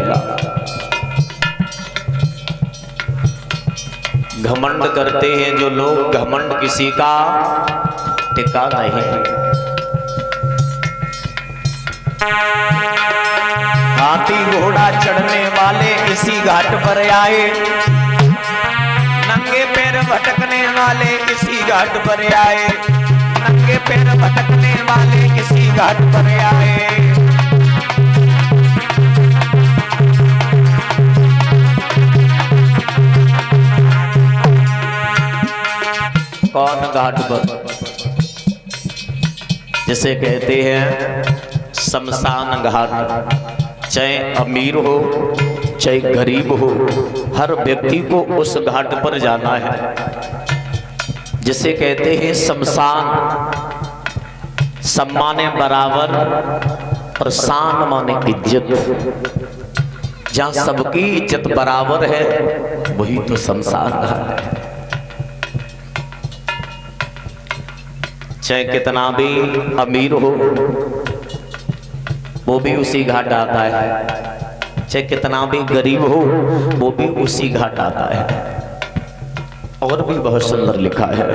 जाएगा। घमंड करते हैं जो लोग, घमंड किसी का टिका नहीं। हाथी घोड़ा चढ़ने वाले इसी घाट पर आए, नंगे पैर भटकने वाले इसी घाट पर आए, नंगे पैर भटकने वाले इसी घाट पर आए। कौन घाट पर? जिसे कहते हैं शमशान घाट। चाहे अमीर हो चाहे गरीब हो, हर व्यक्ति को उस घाट पर जाना है, जिसे कहते हैं शमशान। सम्माने बराबर और शान माने इज्जत। जहां सबकी इज्जत बराबर है वही तो शमशान घाट है। चाहे कितना भी अमीर हो वो भी उसी घाट आता है, चाहे कितना भी गरीब हो वो भी उसी घाट आता है। और भी बहुत सुंदर लिखा है,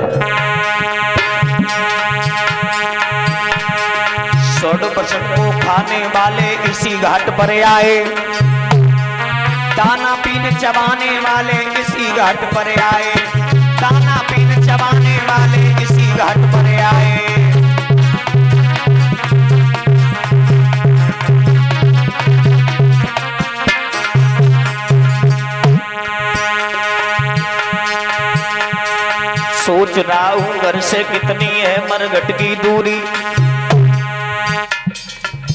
सोड बचन को खाने वाले इसी घाट पर आए, दाना पीने चबाने वाले इसी घाट पर आए, दाना पीने चबाने वाले इसी घाट पर आए। सोच रहा हूं घर से कितनी है मरघट की दूरी,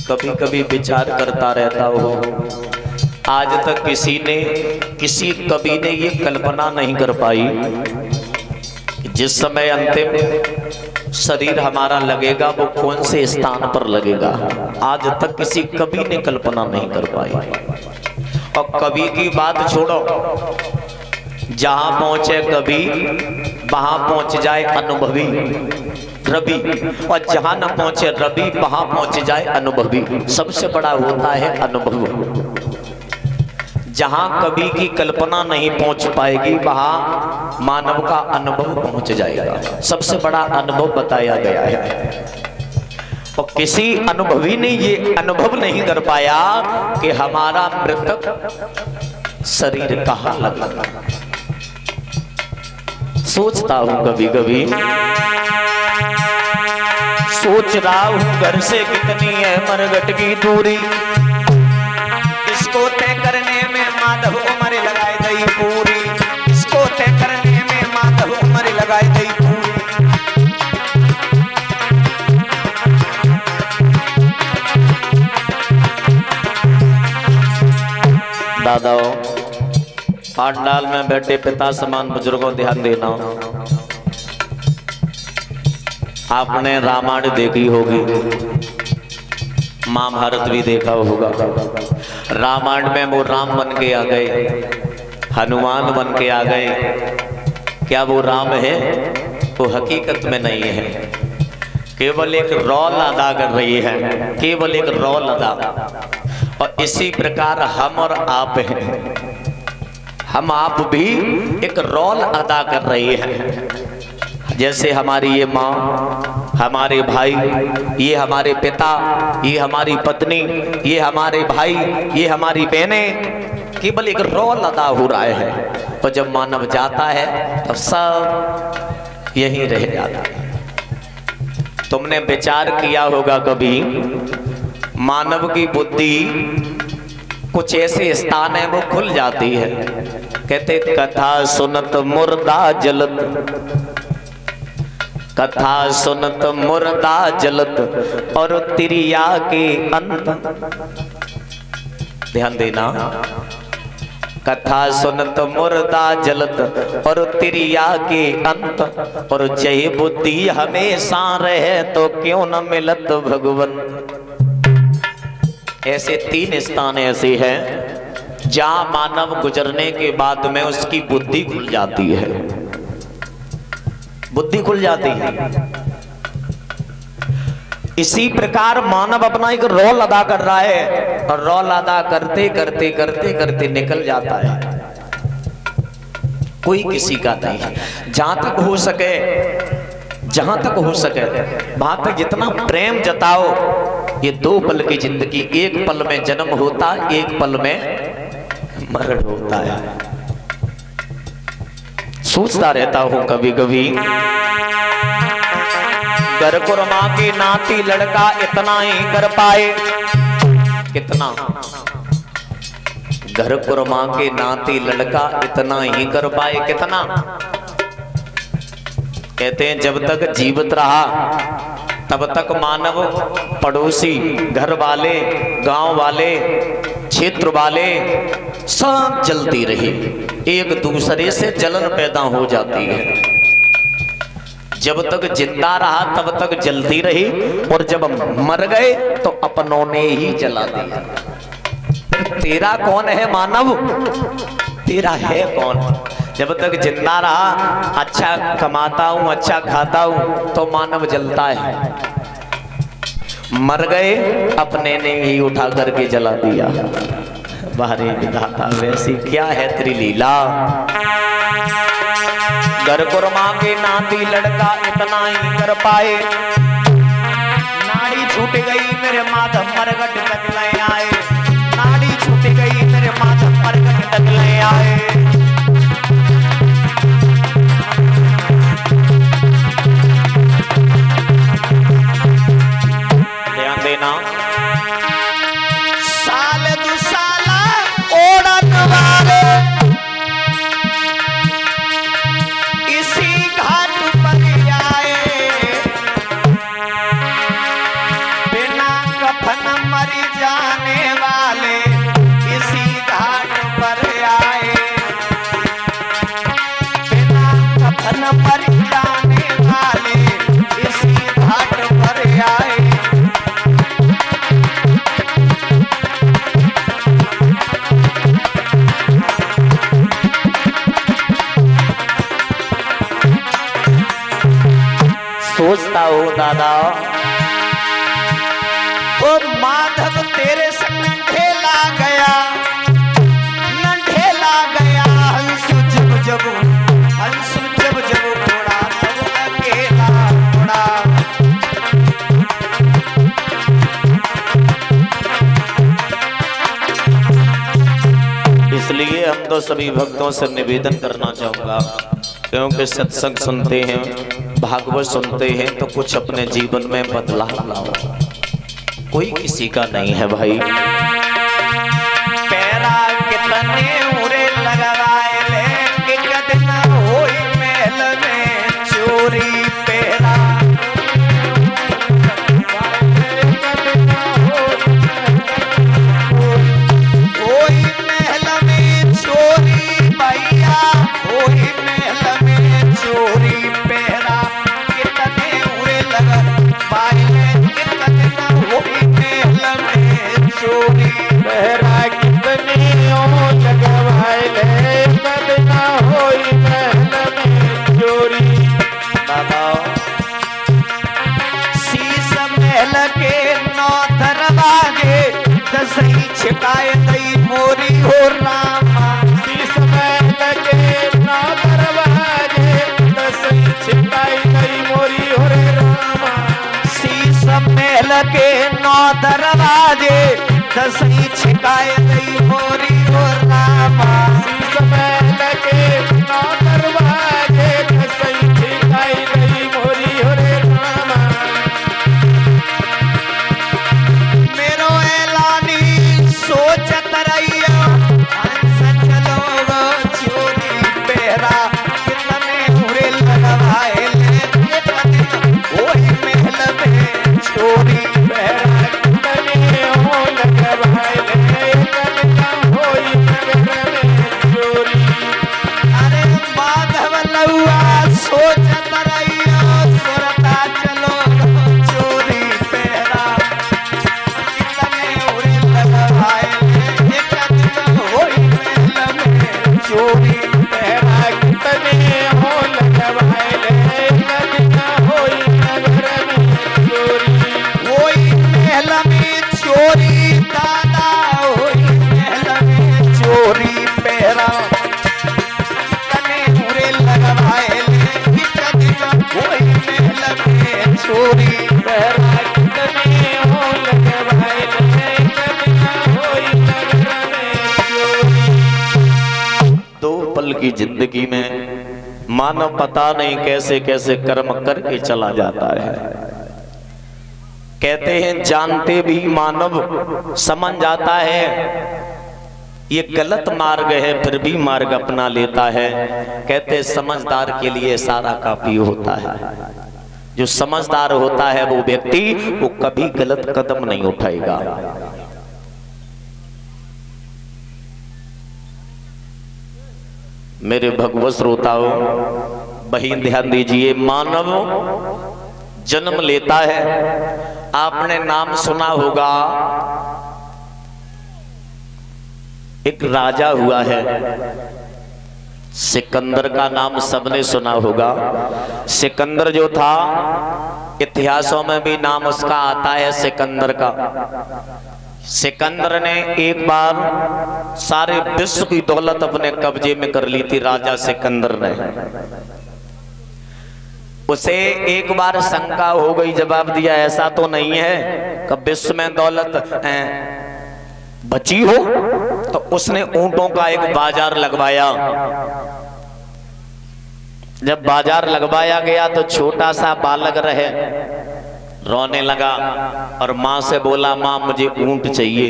कभी कभी विचार करता रहता हूं, आज तक किसी कवि ने ये कल्पना नहीं कर पाई कि जिस समय अंतिम शरीर हमारा लगेगा वो कौन से स्थान पर लगेगा। आज तक किसी कवि ने कल्पना नहीं कर पाई। और कवि की बात छोड़ो, जहां पहुंचे कवि वहां पहुंच जाए अनुभवी रवि, और जहां न पहुंचे रवि वहां पहुंच जाए अनुभवी। सबसे बड़ा होता है अनुभव। जहां कवि की कल्पना नहीं पहुंच पाएगी वहां मानव का अनुभव पहुंच जाएगा। सबसे बड़ा अनुभव बताया गया है, और किसी अनुभवी ने ये अनुभव नहीं कर पाया कि हमारा मृतक शरीर कहां लगा। सोचता हूं कभी कभी, सोच रहा हूं घर से कितनी है मरघट की दूरी, इसको तय करने में माधव उम्र लगाए गई पूरी, इसको तय करने में माधव उम्र लगाए गई पूरी। दादाओं, पांडाल में बैठे पिता समान बुजुर्गों, ध्यान देना। आपने रामायण देखी होगी, महाभारत भी देखा होगा। रामायण में वो राम बन के आ गए, हनुमान बन के आ गए। क्या वो राम है? वो हकीकत में नहीं है, केवल एक रोल अदा कर रही है, केवल एक रोल अदा। और इसी प्रकार हम और आप हैं, हम आप भी एक रोल अदा कर रहे हैं। जैसे हमारी ये माँ, हमारे भाई, ये हमारे पिता, ये हमारी पत्नी, ये हमारे भाई, ये हमारी बहनें, केवल एक रोल अदा हो रहा है। और जब मानव जाता है तब सब यहीं रह जाता है। तुमने विचार किया होगा कभी, मानव की बुद्धि कुछ ऐसे स्थान है वो खुल जाती है। कहते कथा सुनत मुर्दा जलत, कथा सुनत मुर्दा जलत और तिरिया के अंत। ध्यान देना, कथा सुनत मुर्दा जलत और तिरिया के अंत, और जय बुद्धि हमेशा रहे तो क्यों न मिलत भगवन। ऐसे 3 स्थान ऐसे हैं जहां मानव गुजरने के बाद में उसकी बुद्धि खुल जाती है, बुद्धि खुल जाती है। इसी प्रकार मानव अपना एक रोल अदा कर रहा है और रोल अदा करते करते करते करते निकल जाता है। कोई किसी का नहीं है। जहां तक हो सके, जहां तक हो सके वहां तक जितना प्रेम जताओ। ये 2 पल की जिंदगी, एक पल में जन्म होता, एक पल में मरण होता है। सोचता रहता हूं कभी कभी, घर कुरमा के नाती लड़का इतना ही कर पाए। कितना? घर कुरमा के नाती लड़का इतना ही कर पाए। कितना? कहते हैं जब तक जीवित रहा तब तक मानव पड़ोसी, घर वाले, गांव वाले, क्षेत्र वाले सब जलती रही। एक दूसरे से जलन पैदा हो जाती है। जब तक जिंदा रहा तब तक जलती रही और जब मर गए तो अपनों ने ही जला दिया। तेरा कौन है मानव? तेरा है कौन? जब तक जिंदा रहा, अच्छा कमाता हूं, अच्छा खाता हूं तो मानव जलता है। मर गए, अपने ने ही उठा करके जला दिया। बाहरी विधाता वैसी क्या है तेरी लीला। घर कुरमा के नाती लड़का इतना ही कर पाए। नाड़ी छूट गई मेरे माधव मरगट तक ले आए। नाड़ी छूट गई मेरे माधव मरगट तक ले आए। ध्यान देना, साल दु साला ओढ़न वाले इसी घाट पर आए। बिना कफन मर जाने वाले इसी घाट पर आए। बिना कफन मर जाने वाले इसी घाट पर आए। सोचता हूँ दादा, ओ माधव तेरे संग ढेला गया, ढेला गया। हंस जब जब, हंस जब जब उड़ा तब अकेला उड़ा। इसलिए हम तो सभी भक्तों से निवेदन करना चाहूंगा, क्योंकि सत्संग सुनते हैं, भागवत सुनते हैं तो कुछ अपने जीवन में बदलाव लाओ। कोई किसी का नहीं है भाई। पैरा कितने उरे लगवाए ले कि कदन होई महल में चोरी। पैरा होई महल में चोरी भैया, होई महल में चोरी। पैरा कितने उरे लगवाए ले कि कदन होई महल में चोरी। पैरा कितने लगवाए ले कदन होई महल में चोरी। बाबा शीश महल के 9 दरवाजे दसई छिपाए गई मोरी हो रामा। शीश महल के 9 दरवाजे दसई छिपाई गई मोरी हो रामा। शीश महल के 9 दरवाजे दसई छिपाए गई मोरी हो रामा। शीश महल के 9 दरवाजे दसई छिपाई गई मोरी हो रामा। मेरो ऐलानी सोचत रहिया, हंस चलो गो चोरी। पैरा कितने उरे लगवाए ले कितने ओही महल में चोरी। पैरा कितने लगवाए ले पल की जिंदगी में मानव पता नहीं कैसे कैसे कर्म करके चला जाता है। कहते हैं जानते भी मानव समझ जाता है ये गलत मार्ग है, फिर भी मार्ग अपना लेता है। कहते समझदार के लिए सारा काफी होता है। जो समझदार होता है वो व्यक्ति वो कभी गलत कदम नहीं उठाएगा। मेरे भगवत श्रोताओं, बहन ध्यान दीजिए, मानव जन्म लेता है। आपने नाम सुना होगा, एक राजा हुआ है सिकंदर का नाम सबने सुना होगा। सिकंदर जो था, इतिहासों में भी नाम उसका आता है सिकंदर का। सिकंदर ने एक बार सारे विश्व की दौलत अपने कब्जे में कर ली थी। राजा सिकंदर ने, उसे एक बार शंका हो गई, जवाब दिया ऐसा तो नहीं है कि विश्व में दौलत बची हो। तो उसने ऊंटों का एक बाजार लगवाया। जब बाजार लगवाया गया तो छोटा सा बालक रहे, रोने लगा और माँ से बोला, माँ मुझे ऊंट चाहिए।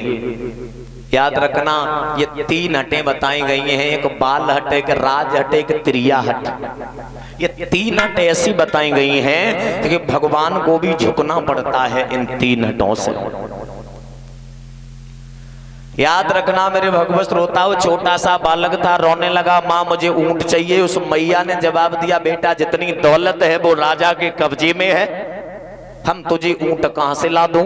याद रखना, ये 3 हटें बताई गई हैं, एक बाल हट, एक राज हट, एक त्रिया हट। ये 3 हट ऐसी बताई गई हैं कि भगवान को भी झुकना पड़ता है इन 3 हटों से। याद रखना मेरे भगवत श्रोताओं, छोटा सा बालक था, रोने लगा, माँ मुझे ऊंट चाहिए। उस मैया ने जवाब दिया, बेटा जितनी दौलत है वो राजा के कब्जे में है, हम तुझे ऊंट कहां से ला दूं।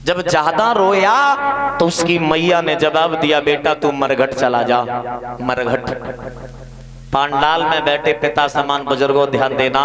जब ज्यादा रोया तो उसकी मैया ने जवाब दिया, बेटा तू मरघट चला जा। मरघट, पांडाल में बैठे पिता समान बुजुर्गों ध्यान देना।